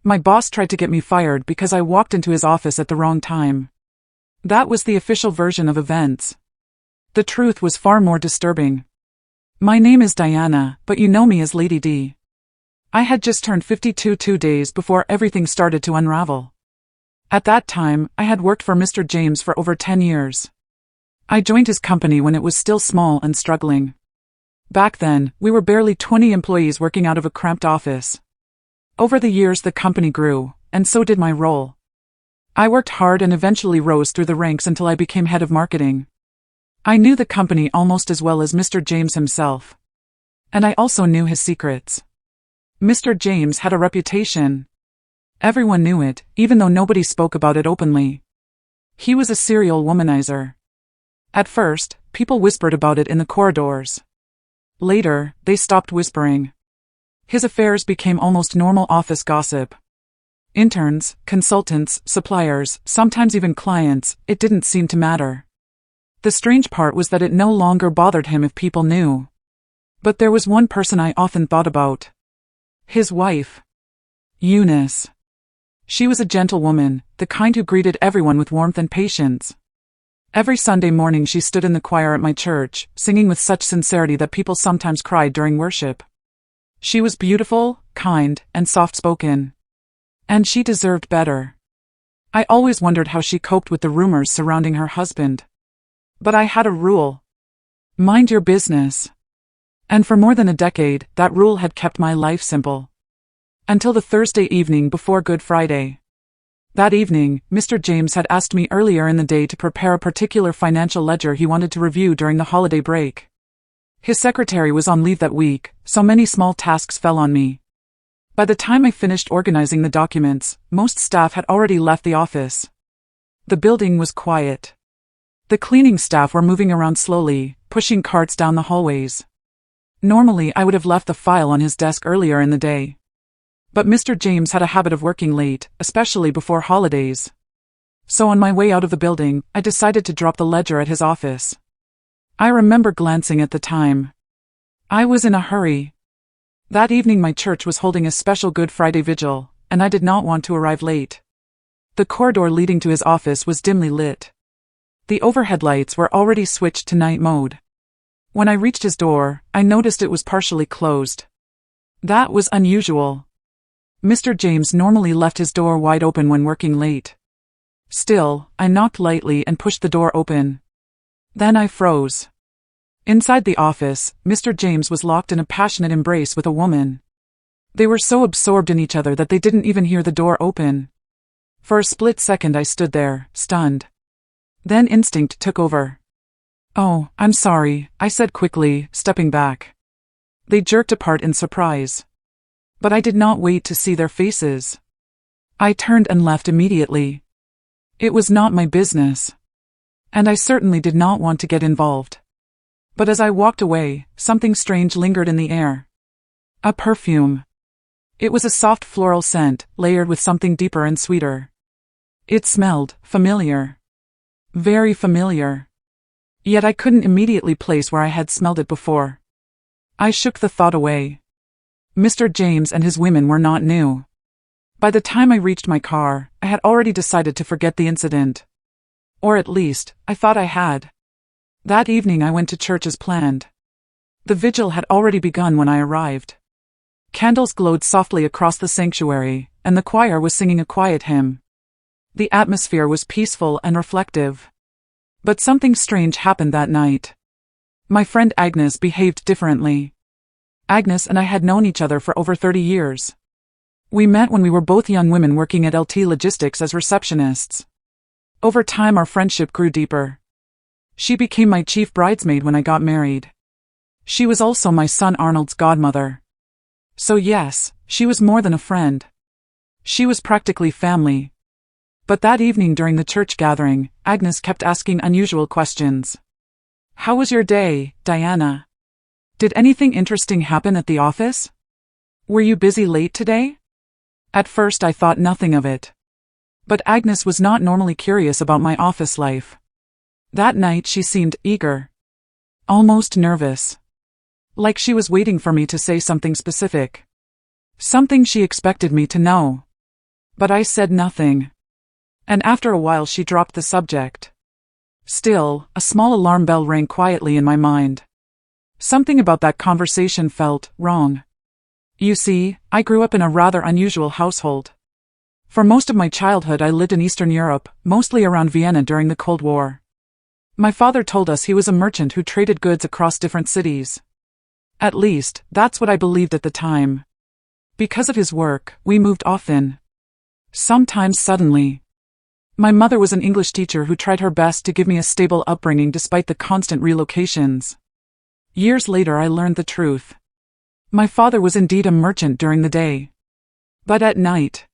My boss tried to get me fired because I walked into his office at the wrong time. That was the official version of events. The truth was far more disturbing. My name is Diana, but you know me as Lady D. I had just turned 52 2 days before everything started to unravel. At that time, I had worked for Mr. James for over 10 years. I joined his company when it was still small and struggling. Back then, we were barely 20 employees working out of a cramped office. Over the years the company grew, and so did my role. I worked hard and eventually rose through the ranks until I became head of marketing. I knew the company almost as well as Mr. James himself. And I also knew his secrets. Mr. James had a reputation. Everyone knew it, even though nobody spoke about it openly. He was a serial womanizer. At first, people whispered about it in the corridors. Later, they stopped whispering. His affairs became almost normal office gossip. Interns, consultants, suppliers, sometimes even clients, it didn't seem to matter. The strange part was that it no longer bothered him if people knew. But there was one person I often thought about. His wife. Eunice. She was a gentle woman, the kind who greeted everyone with warmth and patience. Every Sunday morning she stood in the choir at my church, singing with such sincerity that people sometimes cried during worship. She was beautiful, kind, and soft-spoken. And she deserved better. I always wondered how she coped with the rumors surrounding her husband. But I had a rule. Mind your business. And for more than a decade, that rule had kept my life simple. Until the Thursday evening before Good Friday. That evening, Mr. James had asked me earlier in the day to prepare a particular financial ledger he wanted to review during the holiday break. His secretary was on leave that week, so many small tasks fell on me. By the time I finished organizing the documents, most staff had already left the office. The building was quiet. The cleaning staff were moving around slowly, pushing carts down the hallways. Normally I would have left the file on his desk earlier in the day. But Mr. James had a habit of working late, especially before holidays. So on my way out of the building, I decided to drop the ledger at his office. I remember glancing at the time. I was in a hurry. That evening my church was holding a special Good Friday vigil, and I did not want to arrive late. The corridor leading to his office was dimly lit. The overhead lights were already switched to night mode. When I reached his door, I noticed it was partially closed. That was unusual. Mr. James normally left his door wide open when working late. Still, I knocked lightly and pushed the door open. Then I froze. Inside the office, Mr. James was locked in a passionate embrace with a woman. They were so absorbed in each other that they didn't even hear the door open. For a split second I stood there, stunned. Then instinct took over. "Oh, I'm sorry," I said quickly, stepping back. They jerked apart in surprise. But I did not wait to see their faces. I turned and left immediately. It was not my business. And I certainly did not want to get involved. But as I walked away, something strange lingered in the air. A perfume. It was a soft floral scent, layered with something deeper and sweeter. It smelled familiar. Very familiar. Yet I couldn't immediately place where I had smelled it before. I shook the thought away. Mr. James and his women were not new. By the time I reached my car, I had already decided to forget the incident. Or at least, I thought I had. That evening I went to church as planned. The vigil had already begun when I arrived. Candles glowed softly across the sanctuary, and the choir was singing a quiet hymn. The atmosphere was peaceful and reflective. But something strange happened that night. My friend Agnes behaved differently. Agnes and I had known each other for over 30 years. We met when we were both young women working at LT Logistics as receptionists. Over time our friendship grew deeper. She became my chief bridesmaid when I got married. She was also my son Arnold's godmother. So yes, she was more than a friend. She was practically family. But that evening during the church gathering, Agnes kept asking unusual questions. "How was your day, Diana? Did anything interesting happen at the office? Were you busy late today?" At first I thought nothing of it. But Agnes was not normally curious about my office life. That night she seemed eager. Almost nervous. Like she was waiting for me to say something specific. Something she expected me to know. But I said nothing. And after a while she dropped the subject. Still, a small alarm bell rang quietly in my mind. Something about that conversation felt wrong. You see, I grew up in a rather unusual household. For most of my childhood I lived in Eastern Europe, mostly around Vienna during the Cold War. My father told us he was a merchant who traded goods across different cities. At least, that's what I believed at the time. Because of his work, we moved often. Sometimes suddenly. My mother was an English teacher who tried her best to give me a stable upbringing despite the constant relocations. Years later I learned the truth. My father was indeed a merchant during the day. But at night,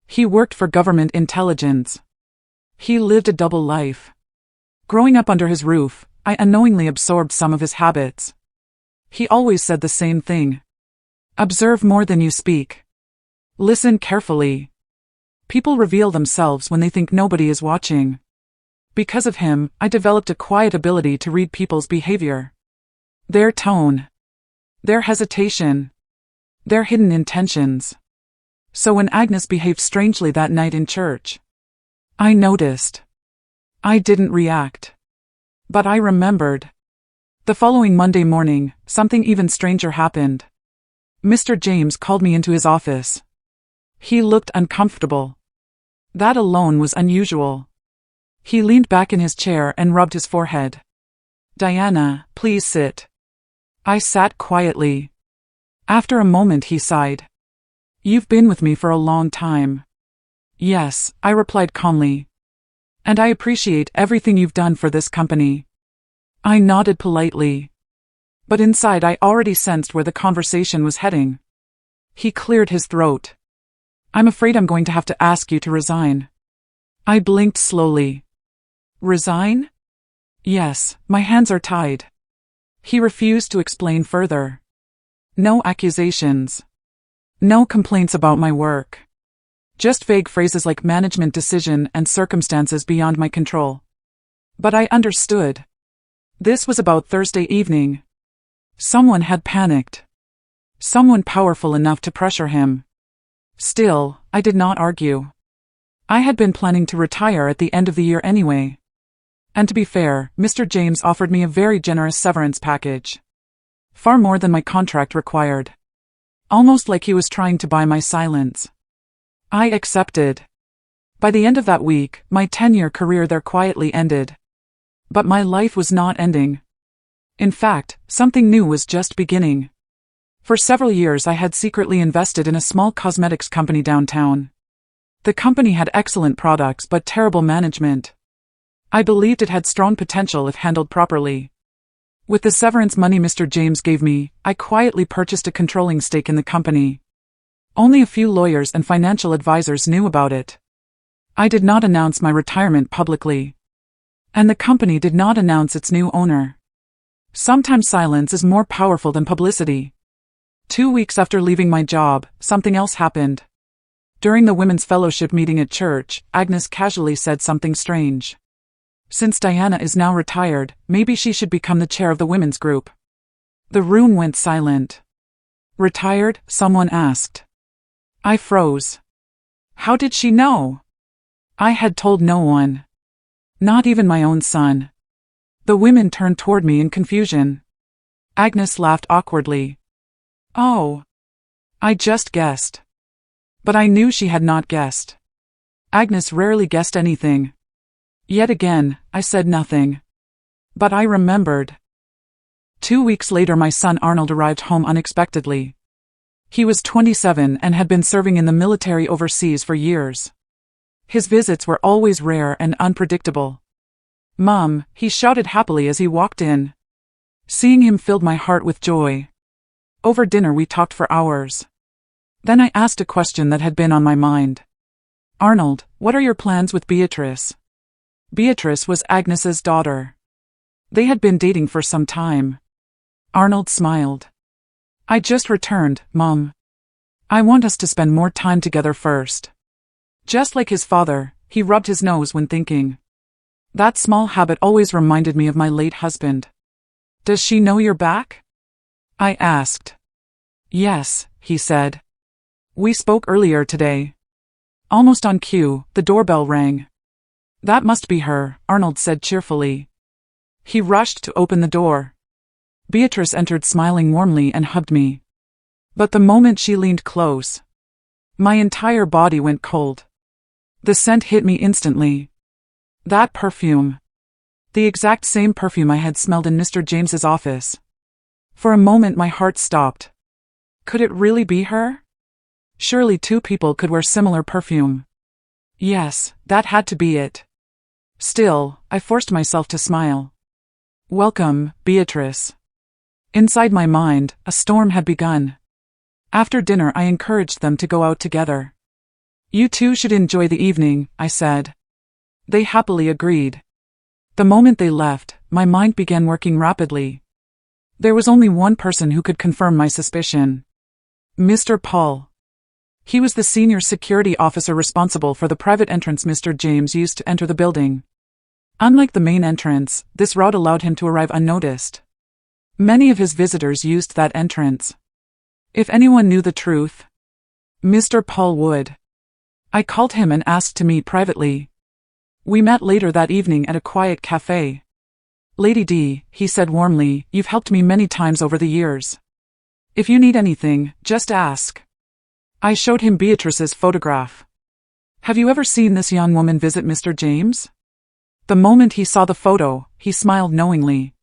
he worked for government intelligence. He lived a double life. Growing up under his roof, I unknowingly absorbed some of his habits. He always said the same thing. Observe more than you speak. Listen carefully. People reveal themselves when they think nobody is watching. Because of him, I developed a quiet ability to read people's behavior. Their tone. Their hesitation. Their hidden intentions. So when Agnes behaved strangely that night in church, I noticed. I didn't react. But I remembered. The following Monday morning, something even stranger happened. Mr. James called me into his office. He looked uncomfortable. That alone was unusual. He leaned back in his chair and rubbed his forehead. Diana, please sit. I sat quietly. After a moment he sighed. You've been with me for a long time. Yes, I replied calmly. And I appreciate everything you've done for this company. I nodded politely. But inside I already sensed where the conversation was heading. He cleared his throat. I'm afraid I'm going to have to ask you to resign. I blinked slowly. Resign? Yes, my hands are tied. He refused to explain further. No accusations. No complaints about my work. Just vague phrases like management decision and circumstances beyond my control. But I understood. This was about Thursday evening. Someone had panicked. Someone powerful enough to pressure him. Still, I did not argue. I had been planning to retire at the end of the year anyway. And to be fair, Mr. James offered me a very generous severance package. Far more than my contract required. Almost like he was trying to buy my silence. I accepted. By the end of that week, my 10-year career there quietly ended. But my life was not ending. In fact, something new was just beginning. For several years I had secretly invested in a small cosmetics company downtown. The company had excellent products but terrible management. I believed it had strong potential if handled properly. With the severance money Mr. James gave me, I quietly purchased a controlling stake in the company. Only a few lawyers and financial advisors knew about it. I did not announce my retirement publicly. And the company did not announce its new owner. Sometimes silence is more powerful than publicity. 2 weeks after leaving my job, something else happened. During the women's fellowship meeting at church, Agnes casually said something strange. Since Diana is now retired, maybe she should become the chair of the women's group. The room went silent. Retired? Someone asked. I froze. How did she know? I had told no one. Not even my own son. The women turned toward me in confusion. Agnes laughed awkwardly. Oh. I just guessed. But I knew she had not guessed. Agnes rarely guessed anything. Yet again, I said nothing. But I remembered. 2 weeks later my son Arnold arrived home unexpectedly. He was 27 and had been serving in the military overseas for years. His visits were always rare and unpredictable. Mom, he shouted happily as he walked in. Seeing him filled my heart with joy. Over dinner we talked for hours. Then I asked a question that had been on my mind. Arnold, what are your plans with Beatrice? Beatrice was Agnes's daughter. They had been dating for some time. Arnold smiled. I just returned, Mom. I want us to spend more time together first. Just like his father, he rubbed his nose when thinking. That small habit always reminded me of my late husband. Does she know you're back? I asked. Yes, he said. We spoke earlier today. Almost on cue, the doorbell rang. That must be her, Arnold said cheerfully. He rushed to open the door. Beatrice entered smiling warmly and hugged me. But the moment she leaned close, my entire body went cold. The scent hit me instantly. That perfume. The exact same perfume I had smelled in Mr. James's office. For a moment my heart stopped. Could it really be her? Surely two people could wear similar perfume. Yes, that had to be it. Still, I forced myself to smile. Welcome, Beatrice. Inside my mind, a storm had begun. After dinner I encouraged them to go out together. You two should enjoy the evening, I said. They happily agreed. The moment they left, my mind began working rapidly. There was only one person who could confirm my suspicion. Mr. Paul. He was the senior security officer responsible for the private entrance Mr. James used to enter the building. Unlike the main entrance, this route allowed him to arrive unnoticed. Many of his visitors used that entrance. If anyone knew the truth, Mr. Paul would. I called him and asked to meet privately. We met later that evening at a quiet cafe. Lady D, he said warmly, you've helped me many times over the years. If you need anything, just ask. I showed him Beatrice's photograph. Have you ever seen this young woman visit Mr. James? The moment he saw the photo, he smiled knowingly.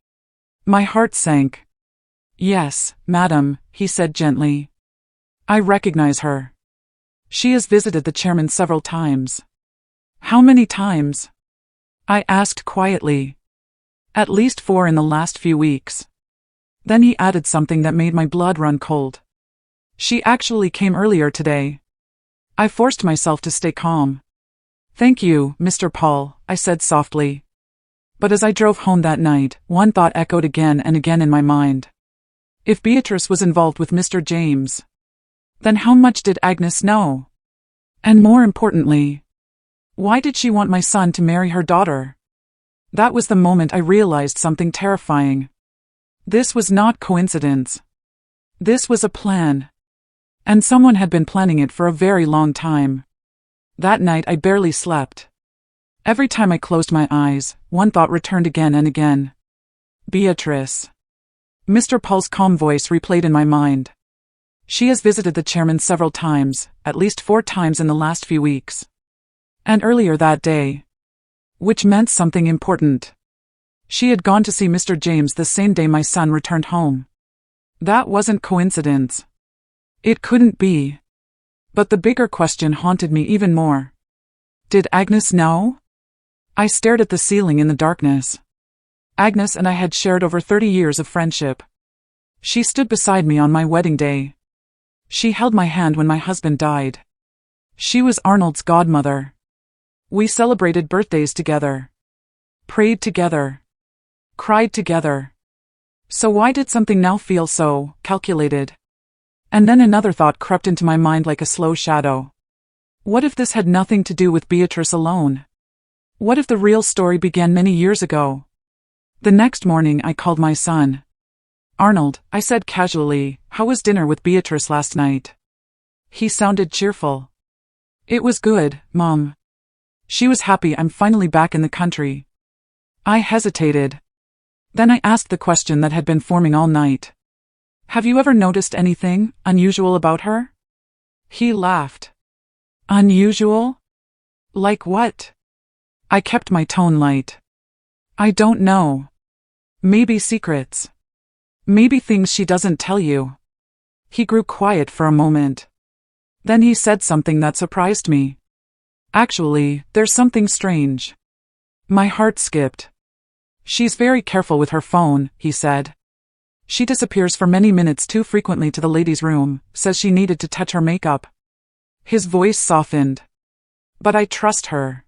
My heart sank. Yes, madam, he said gently. I recognize her. She has visited the chairman several times. How many times? I asked quietly. At least 4 in the last few weeks. Then he added something that made my blood run cold. She actually came earlier today. I forced myself to stay calm. Thank you, Mr. Paul, I said softly. But as I drove home that night, one thought echoed again and again in my mind. If Beatrice was involved with Mr. James, then how much did Agnes know? And more importantly, why did she want my son to marry her daughter? That was the moment I realized something terrifying. This was not coincidence. This was a plan. And someone had been planning it for a very long time. That night I barely slept. Every time I closed my eyes, one thought returned again and again. Beatrice. Mr. Paul's calm voice replayed in my mind. She has visited the chairman several times, at least 4 times in the last few weeks. And earlier that day. Which meant something important. She had gone to see Mr. James the same day my son returned home. That wasn't coincidence. It couldn't be. But the bigger question haunted me even more. Did Agnes know? I stared at the ceiling in the darkness. Agnes and I had shared over 30 years of friendship. She stood beside me on my wedding day. She held my hand when my husband died. She was Arnold's godmother. We celebrated birthdays together. Prayed together. Cried together. So why did something now feel so calculated? And then another thought crept into my mind like a slow shadow. What if this had nothing to do with Beatrice alone? What if the real story began many years ago? The next morning I called my son. Arnold, I said casually, how was dinner with Beatrice last night? He sounded cheerful. It was good, Mom. She was happy I'm finally back in the country. I hesitated. Then I asked the question that had been forming all night. Have you ever noticed anything unusual about her? He laughed. Unusual? Like what? I kept my tone light. I don't know. Maybe secrets. Maybe things she doesn't tell you. He grew quiet for a moment. Then he said something that surprised me. Actually, there's something strange. My heart skipped. She's very careful with her phone, he said. She disappears for many minutes too frequently to the ladies' room, says she needed to touch her makeup. His voice softened. But I trust her.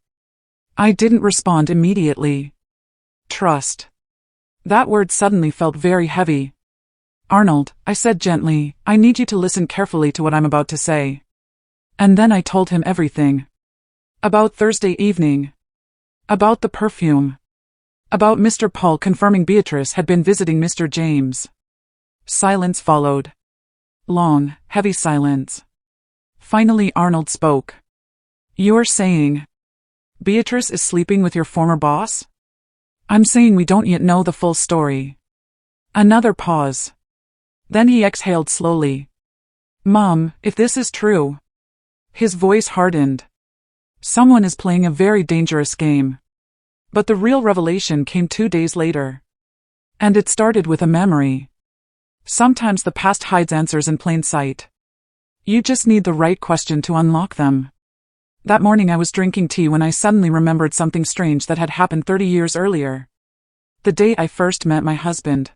I didn't respond immediately. Trust. That word suddenly felt very heavy. Arnold, I said gently, I need you to listen carefully to what I'm about to say. And then I told him everything. About Thursday evening. About the perfume. About Mr. Paul confirming Beatrice had been visiting Mr. James. Silence followed. Long, heavy silence. Finally Arnold spoke. You're saying Beatrice is sleeping with your former boss? I'm saying we don't yet know the full story. Another pause. Then he exhaled slowly. Mom, if this is true. His voice hardened. Someone is playing a very dangerous game. But the real revelation came 2 days later. And it started with a memory. Sometimes the past hides answers in plain sight. You just need the right question to unlock them. That morning I was drinking tea when I suddenly remembered something strange that had happened 30 years earlier. The day I first met my husband.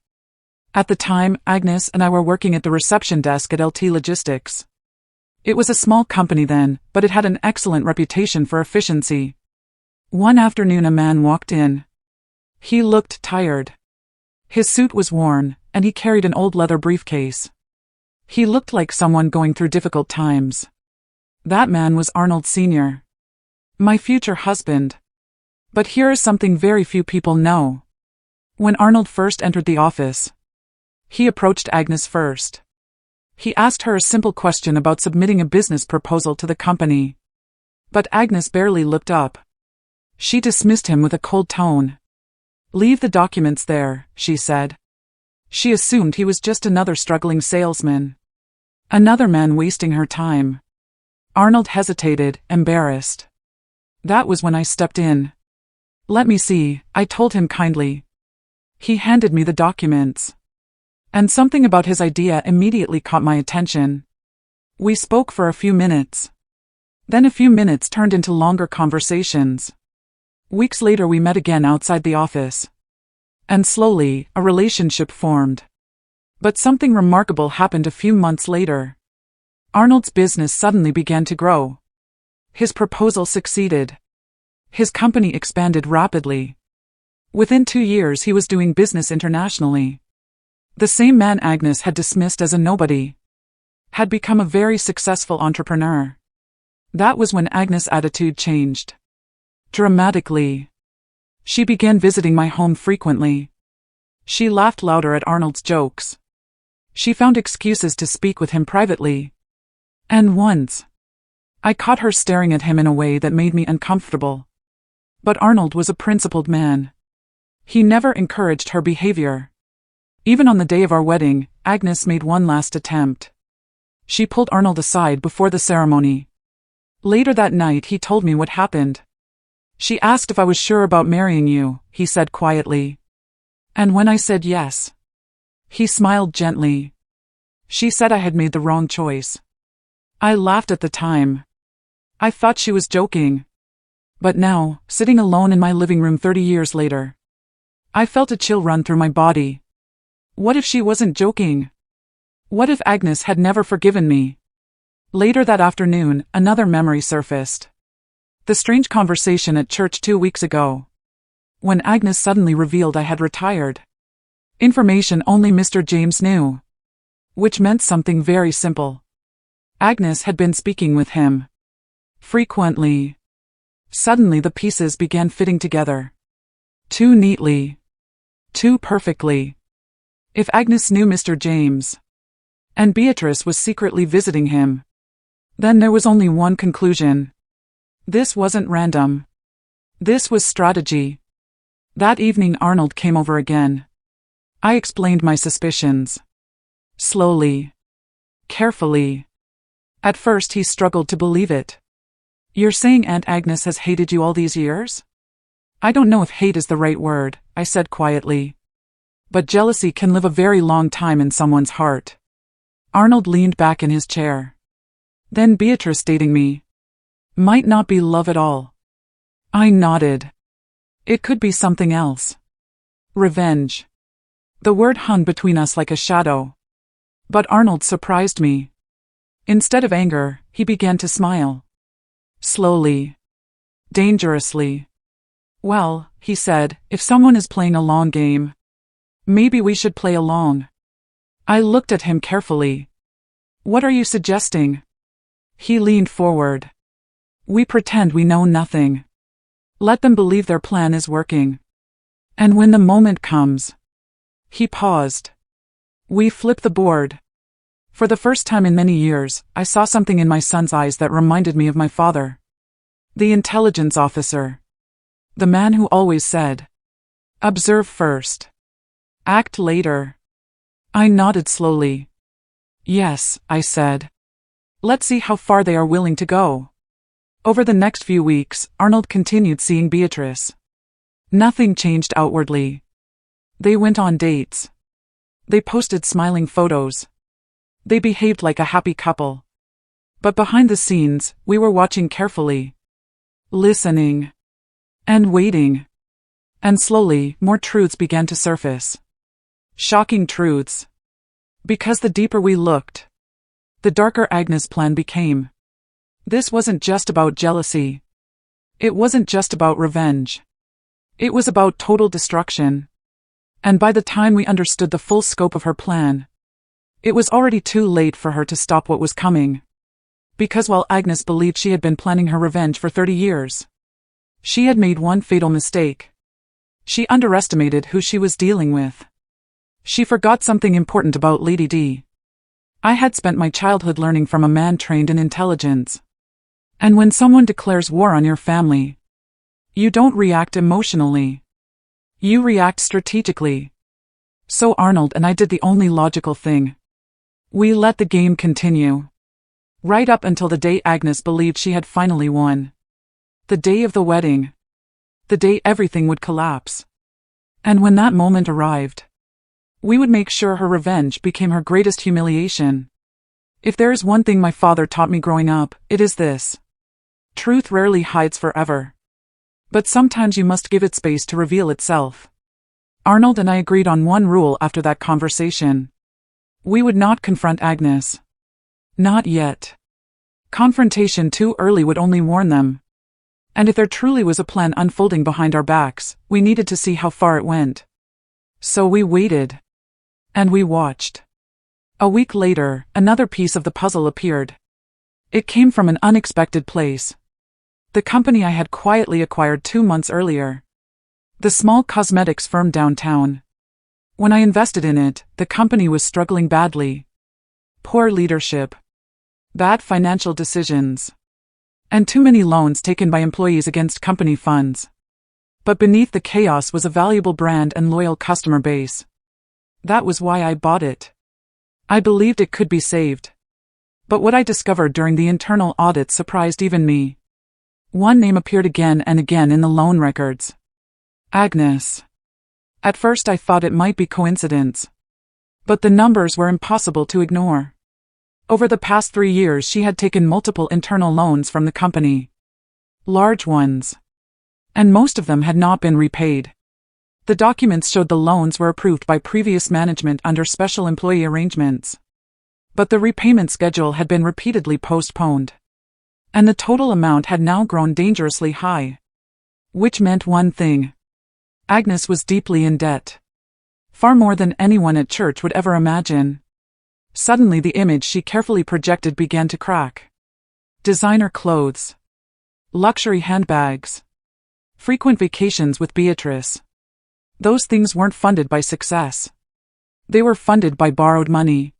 At the time, Agnes and I were working at the reception desk at LT Logistics. It was a small company then, but it had an excellent reputation for efficiency. One afternoon a man walked in. He looked tired. His suit was worn, and he carried an old leather briefcase. He looked like someone going through difficult times. That man was Arnold Sr., my future husband. But here is something very few people know. When Arnold first entered the office, he approached Agnes first. He asked her a simple question about submitting a business proposal to the company. But Agnes barely looked up. She dismissed him with a cold tone. Leave the documents there, she said. She assumed he was just another struggling salesman. Another man wasting her time. Arnold hesitated, embarrassed. That was when I stepped in. Let me see, I told him kindly. He handed me the documents. And something about his idea immediately caught my attention. We spoke for a few minutes. Then a few minutes turned into longer conversations. Weeks later we met again outside the office. And slowly, a relationship formed. But something remarkable happened a few months later. Arnold's business suddenly began to grow. His proposal succeeded. His company expanded rapidly. Within 2 years he was doing business internationally. The same man Agnes had dismissed as a nobody had become a very successful entrepreneur. That was when Agnes' attitude changed. Dramatically. She began visiting my home frequently. She laughed louder at Arnold's jokes. She found excuses to speak with him privately. And once, I caught her staring at him in a way that made me uncomfortable. But Arnold was a principled man. He never encouraged her behavior. Even on the day of our wedding, Agnes made one last attempt. She pulled Arnold aside before the ceremony. Later that night he told me what happened. She asked if I was sure about marrying you, he said quietly. And when I said yes, he smiled gently. She said I had made the wrong choice. I laughed at the time. I thought she was joking. But now, sitting alone in my living room 30 years later, I felt a chill run through my body. What if she wasn't joking? What if Agnes had never forgiven me? Later that afternoon, another memory surfaced. The strange conversation at church 2 weeks ago. When Agnes suddenly revealed I had retired. Information only Mr. James knew. Which meant something very simple. Agnes had been speaking with him. Frequently. Suddenly the pieces began fitting together. Too neatly. Too perfectly. If Agnes knew Mr. James, and Beatrice was secretly visiting him, then there was only one conclusion. This wasn't random. This was strategy. That evening Arnold came over again. I explained my suspicions. Slowly. Carefully. At first he struggled to believe it. You're saying Aunt Agnes has hated you all these years? I don't know if hate is the right word, I said quietly. But jealousy can live a very long time in someone's heart. Arnold leaned back in his chair. Then Beatrice dating me might not be love at all. I nodded. It could be something else. Revenge. The word hung between us like a shadow. But Arnold surprised me. Instead of anger, he began to smile. Slowly. Dangerously. Well, he said, if someone is playing a long game, maybe we should play along. I looked at him carefully. What are you suggesting? He leaned forward. We pretend we know nothing. Let them believe their plan is working. And when the moment comes. He paused. We flip the board. For the first time in many years, I saw something in my son's eyes that reminded me of my father. The intelligence officer. The man who always said, "Observe first. Act later." I nodded slowly. "Yes," I said. "Let's see how far they are willing to go." Over the next few weeks, Arnold continued seeing Beatrice. Nothing changed outwardly. They went on dates. They posted smiling photos. They behaved like a happy couple. But behind the scenes, we were watching carefully. Listening. And waiting. And slowly, more truths began to surface. Shocking truths. Because the deeper we looked, the darker Agnes' plan became. This wasn't just about jealousy. It wasn't just about revenge. It was about total destruction. And by the time we understood the full scope of her plan, it was already too late for her to stop what was coming. Because while Agnes believed she had been planning her revenge for 30 years, she had made one fatal mistake. She underestimated who she was dealing with. She forgot something important about Lady D. I had spent my childhood learning from a man trained in intelligence. And when someone declares war on your family, you don't react emotionally. You react strategically. So Arnold and I did the only logical thing. We let the game continue. Right up until the day Agnes believed she had finally won. The day of the wedding. The day everything would collapse. And when that moment arrived, we would make sure her revenge became her greatest humiliation. If there is one thing my father taught me growing up, it is this. Truth rarely hides forever. But sometimes you must give it space to reveal itself. Arnold and I agreed on one rule after that conversation. We would not confront Agnes. Not yet. Confrontation too early would only warn them. And if there truly was a plan unfolding behind our backs, we needed to see how far it went. So we waited. And we watched. A week later, another piece of the puzzle appeared. It came from an unexpected place. The company I had quietly acquired 2 months earlier. The small cosmetics firm downtown. When I invested in it, the company was struggling badly. Poor leadership. Bad financial decisions. And too many loans taken by employees against company funds. But beneath the chaos was a valuable brand and loyal customer base. That was why I bought it. I believed it could be saved. But what I discovered during the internal audit surprised even me. One name appeared again and again in the loan records. Agnes. At first I thought it might be coincidence. But the numbers were impossible to ignore. Over the past 3 years she had taken multiple internal loans from the company. Large ones. And most of them had not been repaid. The documents showed the loans were approved by previous management under special employee arrangements. But the repayment schedule had been repeatedly postponed. And the total amount had now grown dangerously high. Which meant one thing. Agnes was deeply in debt. Far more than anyone at church would ever imagine. Suddenly the image she carefully projected began to crack. Designer clothes. Luxury handbags. Frequent vacations with Beatrice. Those things weren't funded by success. They were funded by borrowed money.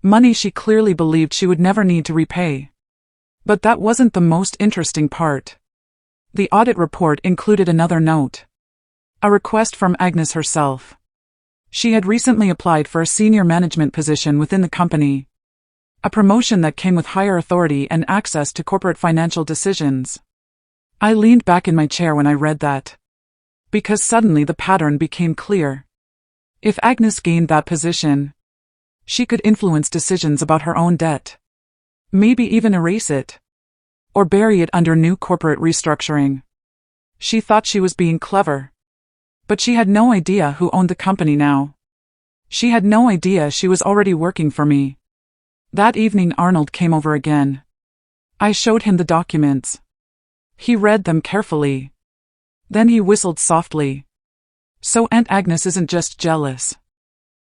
Money she clearly believed she would never need to repay. But that wasn't the most interesting part. The audit report included another note. A request from Agnes herself. She had recently applied for a senior management position within the company. A promotion that came with higher authority and access to corporate financial decisions. I leaned back in my chair when I read that. Because suddenly the pattern became clear. If Agnes gained that position, she could influence decisions about her own debt. Maybe even erase it. Or bury it under new corporate restructuring. She thought she was being clever. But she had no idea who owned the company now. She had no idea she was already working for me. That evening Arnold came over again. I showed him the documents. He read them carefully. Then he whistled softly. So Aunt Agnes isn't just jealous.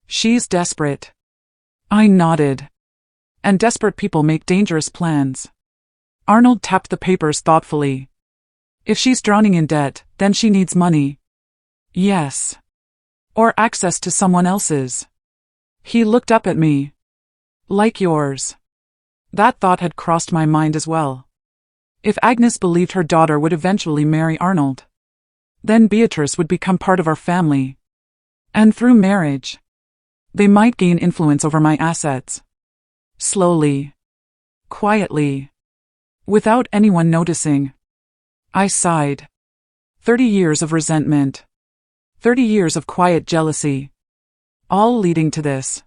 She's desperate. I nodded. And desperate people make dangerous plans. Arnold tapped the papers thoughtfully. If she's drowning in debt, then she needs money. Yes. Or access to someone else's. He looked up at me. Like yours. That thought had crossed my mind as well. If Agnes believed her daughter would eventually marry Arnold, then Beatrice would become part of our family. And through marriage, they might gain influence over my assets. Slowly, quietly, without anyone noticing. I sighed. 30 years of resentment. 30 years of quiet jealousy. All leading to this.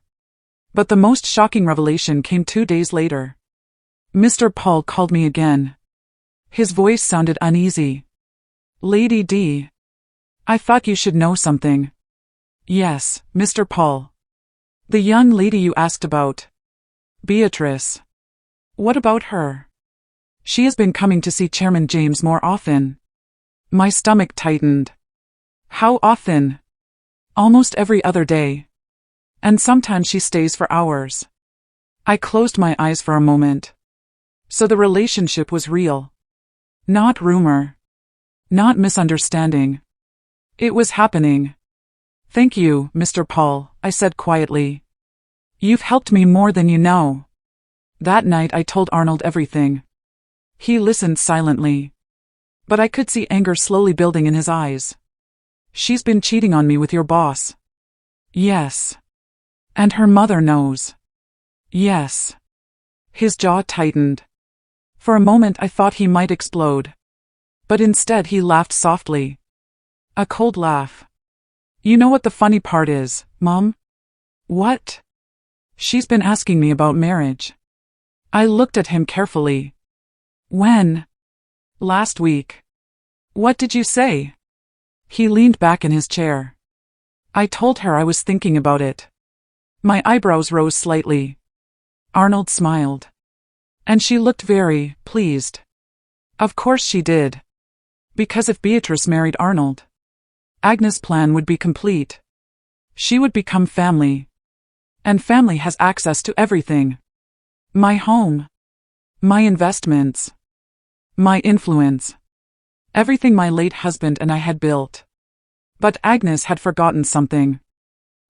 But the most shocking revelation came 2 days later. Mr. Paul called me again. His voice sounded uneasy. Lady D. I thought you should know something. Yes, Mr. Paul. The young lady you asked about. Beatrice. What about her? She has been coming to see Chairman James more often. My stomach tightened. How often? Almost every other day. And sometimes she stays for hours. I closed my eyes for a moment. So the relationship was real. Not rumor. Not misunderstanding. It was happening. Thank you, Mr. Paul, I said quietly. You've helped me more than you know. That night I told Arnold everything. He listened silently. But I could see anger slowly building in his eyes. She's been cheating on me with your boss. Yes. And her mother knows. Yes. His jaw tightened. For a moment I thought he might explode. But instead he laughed softly. A cold laugh. You know what the funny part is, Mom? What? She's been asking me about marriage. I looked at him carefully. When? Last week. What did you say? He leaned back in his chair. I told her I was thinking about it. My eyebrows rose slightly. Arnold smiled. And she looked very pleased. Of course she did. Because if Beatrice married Arnold, Agnes' plan would be complete. She would become family. And family has access to everything. My home. My investments. My influence. Everything my late husband and I had built. But Agnes had forgotten something.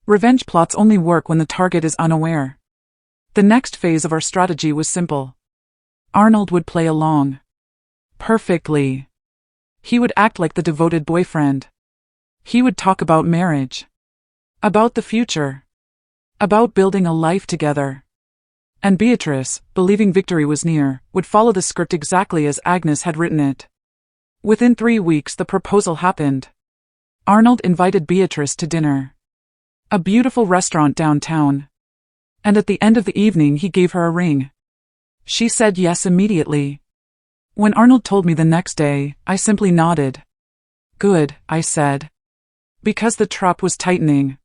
Revenge plots only work when the target is unaware. The next phase of our strategy was simple. Arnold would play along. Perfectly. He would act like the devoted boyfriend. He would talk about marriage. About the future. About building a life together. And Beatrice, believing victory was near, would follow the script exactly as Agnes had written it. Within 3 weeks the proposal happened. Arnold invited Beatrice to dinner. A beautiful restaurant downtown. And at the end of the evening he gave her a ring. She said yes immediately. When Arnold told me the next day, I simply nodded. Good, I said. Because the trap was tightening.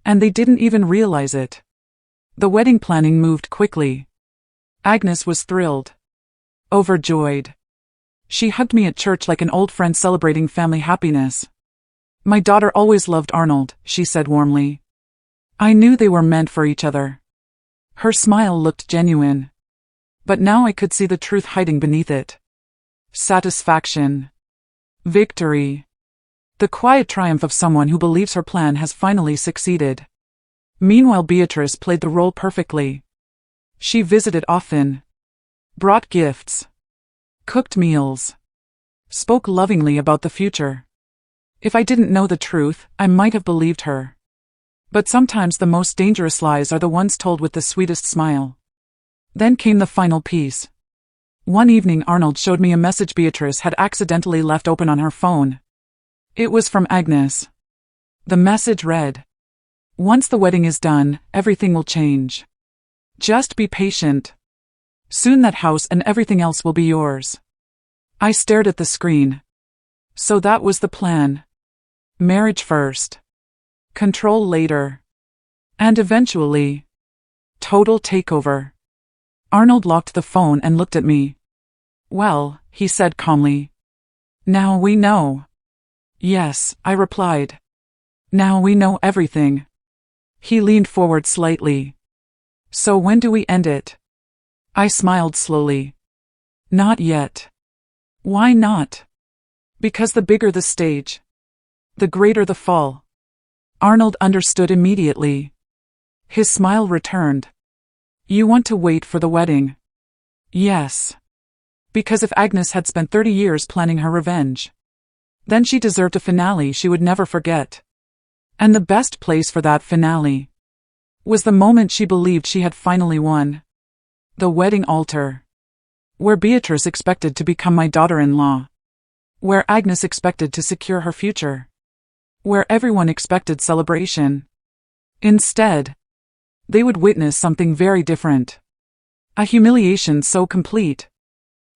And they didn't even realize it. The wedding planning moved quickly. Agnes was thrilled. Overjoyed. She hugged me at church like an old friend celebrating family happiness. My daughter always loved Arnold, she said warmly. I knew they were meant for each other. Her smile looked genuine. But now I could see the truth hiding beneath it. Satisfaction. Victory. The quiet triumph of someone who believes her plan has finally succeeded. Meanwhile Beatrice played the role perfectly. She visited often. Brought gifts. Cooked meals. Spoke lovingly about the future. If I didn't know the truth, I might have believed her. But sometimes the most dangerous lies are the ones told with the sweetest smile. Then came the final piece. One evening Arnold showed me a message Beatrice had accidentally left open on her phone. It was from Agnes. The message read, "Once the wedding is done, everything will change. Just be patient. Soon that house and everything else will be yours." I stared at the screen. So that was the plan. Marriage first. Control later. And eventually, total takeover. Arnold locked the phone and looked at me. Well, he said calmly. Now we know. Yes, I replied. Now we know everything. He leaned forward slightly. So when do we end it? I smiled slowly. Not yet. Why not? Because the bigger the stage, the greater the fall. Arnold understood immediately. His smile returned. You want to wait for the wedding? Yes. Because if Agnes had spent 30 years planning her revenge, then she deserved a finale she would never forget. And the best place for that finale was the moment she believed she had finally won. The wedding altar, where Beatrice expected to become my daughter-in-law, where Agnes expected to secure her future, where everyone expected celebration. Instead, they would witness something very different. A humiliation so complete,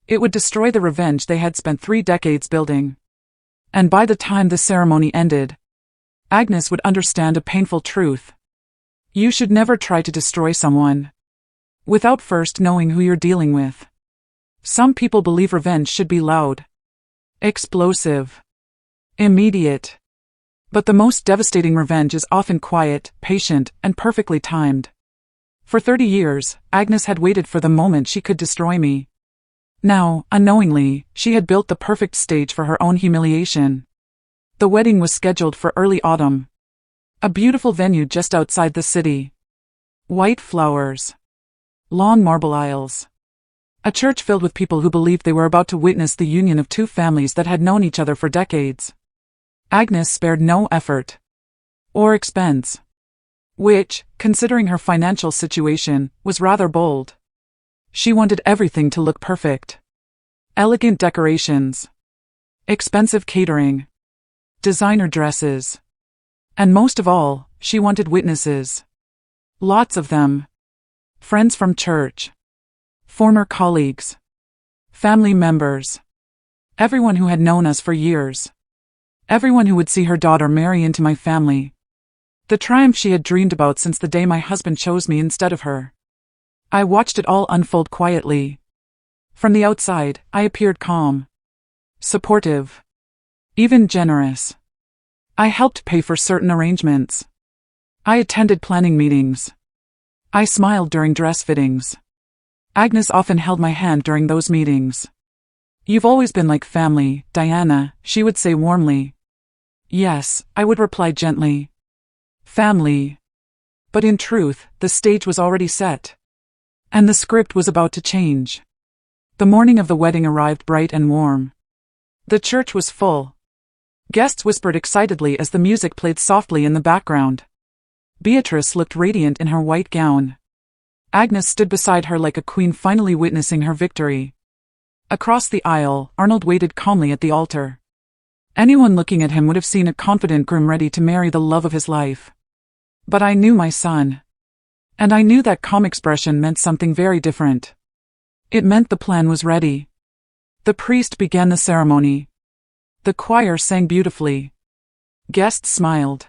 it would destroy the revenge they had spent 3 decades building. And by the time the ceremony ended, Agnes would understand a painful truth. You should never try to destroy someone without first knowing who you're dealing with. Some people believe revenge should be loud, explosive, immediate. But the most devastating revenge is often quiet, patient, and perfectly timed. For 30 years, Agnes had waited for the moment she could destroy me. Now, unknowingly, she had built the perfect stage for her own humiliation. The wedding was scheduled for early autumn. A beautiful venue just outside the city. White flowers. Long marble aisles. A church filled with people who believed they were about to witness the union of 2 families that had known each other for decades. Agnes spared no effort or expense, which, considering her financial situation, was rather bold. She wanted everything to look perfect. Elegant decorations, expensive catering, designer dresses, and most of all, she wanted witnesses. Lots of them. Friends from church, former colleagues, family members, everyone who had known us for years. Everyone who would see her daughter marry into my family. The triumph she had dreamed about since the day my husband chose me instead of her. I watched it all unfold quietly. From the outside, I appeared calm, supportive, even generous. I helped pay for certain arrangements. I attended planning meetings. I smiled during dress fittings. Agnes often held my hand during those meetings. You've always been like family, Diana, she would say warmly. Yes, I would reply gently. Family. But in truth, the stage was already set. And the script was about to change. The morning of the wedding arrived bright and warm. The church was full. Guests whispered excitedly as the music played softly in the background. Beatrice looked radiant in her white gown. Agnes stood beside her like a queen finally witnessing her victory. Across the aisle, Arnold waited calmly at the altar. Anyone looking at him would have seen a confident groom ready to marry the love of his life. But I knew my son. And I knew that calm expression meant something very different. It meant the plan was ready. The priest began the ceremony. The choir sang beautifully. Guests smiled.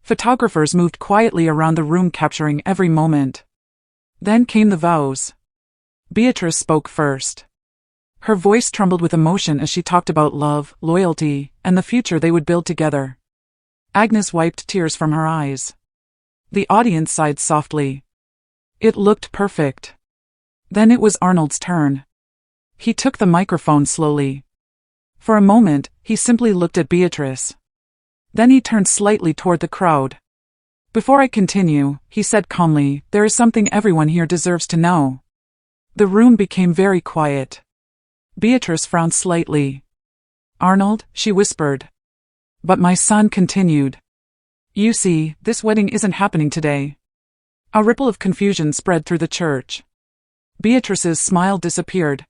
Photographers moved quietly around the room capturing every moment. Then came the vows. Beatrice spoke first. Her voice trembled with emotion as she talked about love, loyalty, and the future they would build together. Agnes wiped tears from her eyes. The audience sighed softly. It looked perfect. Then it was Arnold's turn. He took the microphone slowly. For a moment, he simply looked at Beatrice. Then he turned slightly toward the crowd. Before I continue, he said calmly, there is something everyone here deserves to know. The room became very quiet. Beatrice frowned slightly. Arnold, she whispered. But my son continued. You see, this wedding isn't happening today. A ripple of confusion spread through the church. Beatrice's smile disappeared.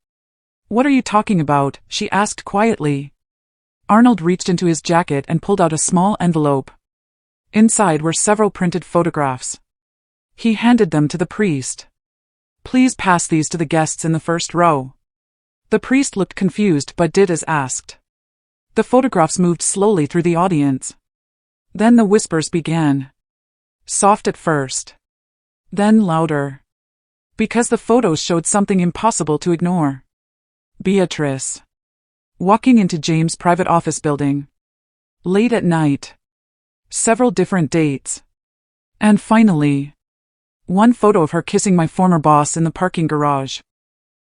What are you talking about? She asked quietly. Arnold reached into his jacket and pulled out a small envelope. Inside were several printed photographs. He handed them to the priest. Please pass these to the guests in the first row. The priest looked confused but did as asked. The photographs moved slowly through the audience. Then the whispers began. Soft at first. Then louder. Because the photos showed something impossible to ignore. Beatrice. Walking into James' private office building. Late at night. Several different dates. And finally, one photo of her kissing my former boss in the parking garage.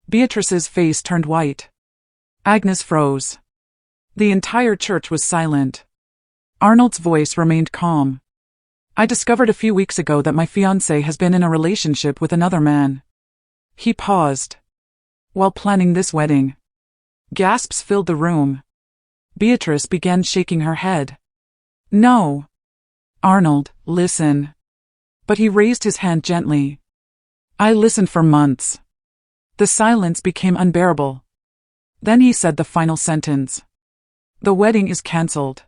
Beatrice's face turned white. Agnes froze. The entire church was silent. Arnold's voice remained calm. I discovered a few weeks ago that my fiancé has been in a relationship with another man. He paused. while planning this wedding. Gasps filled the room. Beatrice began shaking her head. No. Arnold, listen. But he raised his hand gently. I listened for months. The silence became unbearable. Then he said the final sentence. The wedding is cancelled.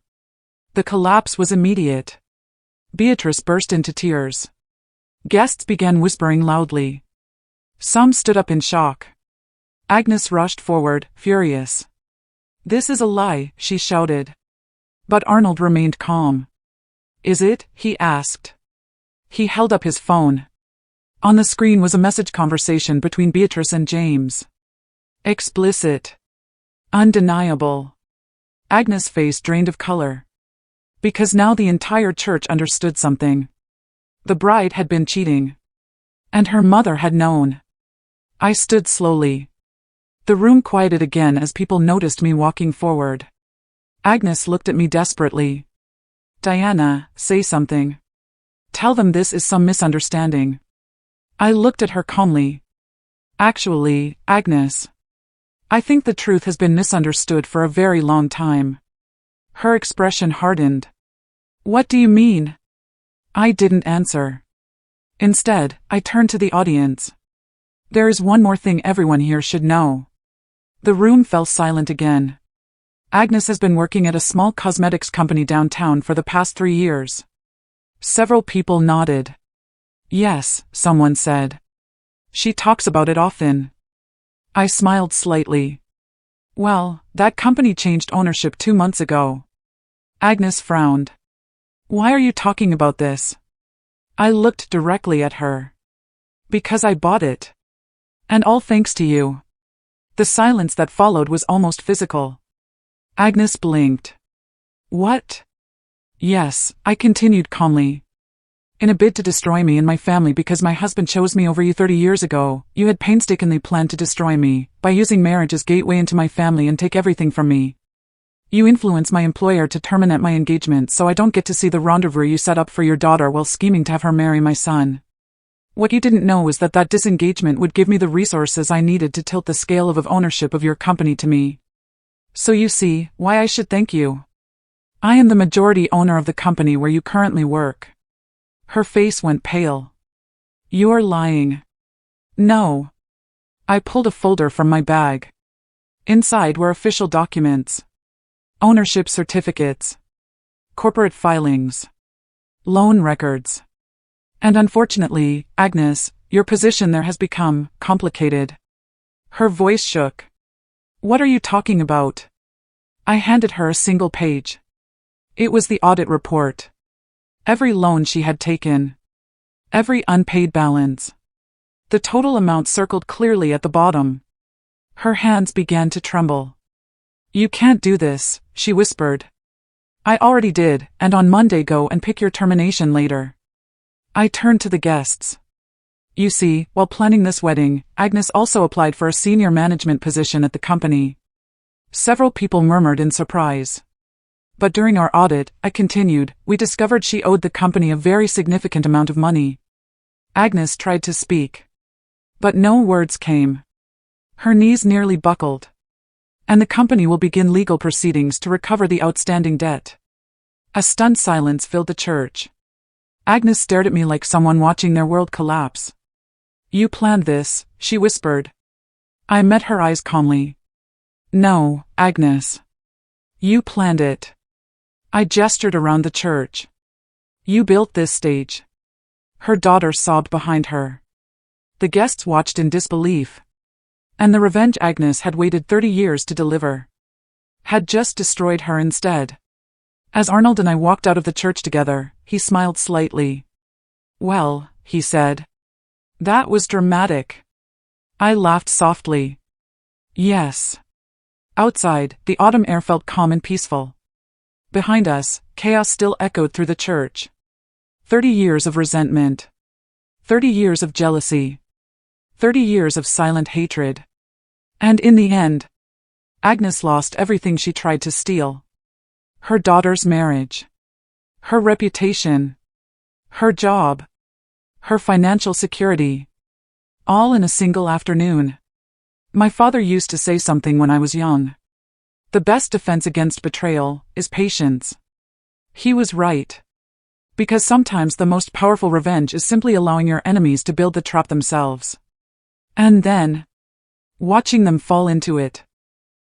The collapse was immediate. Beatrice burst into tears. Guests began whispering loudly. Some stood up in shock. Agnes rushed forward, furious. This is a lie, she shouted. But Arnold remained calm. Is it? He asked. He held up his phone. On the screen was a message conversation between Beatrice and James. Explicit. Undeniable. Agnes' face drained of color. Because now the entire church understood something. The bride had been cheating. And her mother had known. I stood slowly. The room quieted again as people noticed me walking forward. Agnes looked at me desperately. Diana, say something. Tell them this is some misunderstanding. I looked at her calmly. Actually, Agnes. I think the truth has been misunderstood for a very long time. Her expression hardened. What do you mean? I didn't answer. Instead, I turned to the audience. There is one more thing everyone here should know. The room fell silent again. Agnes has been working at a small cosmetics company downtown for the past 3 years. Several people nodded. Yes, someone said. She talks about it often. I smiled slightly. Well, that company changed ownership 2 months ago. Agnes frowned. Why are you talking about this? I looked directly at her. Because I bought it. And all thanks to you. The silence that followed was almost physical. Agnes blinked. What? Yes, I continued calmly. In a bid to destroy me and my family because my husband chose me over you 30 years ago, you had painstakingly planned to destroy me, by using marriage as gateway into my family and take everything from me. You influenced my employer to terminate my engagement so I don't get to see the rendezvous you set up for your daughter while scheming to have her marry my son. What you didn't know was that disengagement would give me the resources I needed to tilt the scale of ownership of your company to me. So you see, why I should thank you. I am the majority owner of the company where you currently work. Her face went pale. You're lying. No. I pulled a folder from my bag. Inside were official documents. Ownership certificates. Corporate filings. Loan records. And unfortunately, Agnes, your position there has become complicated. Her voice shook. What are you talking about? I handed her a single page. It was the audit report. Every loan she had taken. Every unpaid balance. The total amount circled clearly at the bottom. Her hands began to tremble. You can't do this, she whispered. I already did, and on Monday go and pick your termination later. I turned to the guests. You see, while planning this wedding, Agnes also applied for a senior management position at the company. Several people murmured in surprise. But during our audit, I continued, we discovered she owed the company a very significant amount of money. Agnes tried to speak. But no words came. Her knees nearly buckled. And the company will begin legal proceedings to recover the outstanding debt. A stunned silence filled the church. Agnes stared at me like someone watching their world collapse. You planned this, she whispered. I met her eyes calmly. No, Agnes. You planned it. I gestured around the church. You built this stage. Her daughter sobbed behind her. The guests watched in disbelief. And the revenge Agnes had waited 30 years to deliver had just destroyed her instead. As Arnold and I walked out of the church together, he smiled slightly. Well, he said. That was dramatic. I laughed softly. Yes. Outside, the autumn air felt calm and peaceful. Behind us, chaos still echoed through the church. 30 years of resentment. 30 years of jealousy. 30 years of silent hatred. And in the end, Agnes lost everything she tried to steal. Her daughter's marriage. Her reputation. Her job. Her financial security. All in a single afternoon. My father used to say something when I was young. The best defense against betrayal is patience. He was right. Because sometimes the most powerful revenge is simply allowing your enemies to build the trap themselves. And then, watching them fall into it.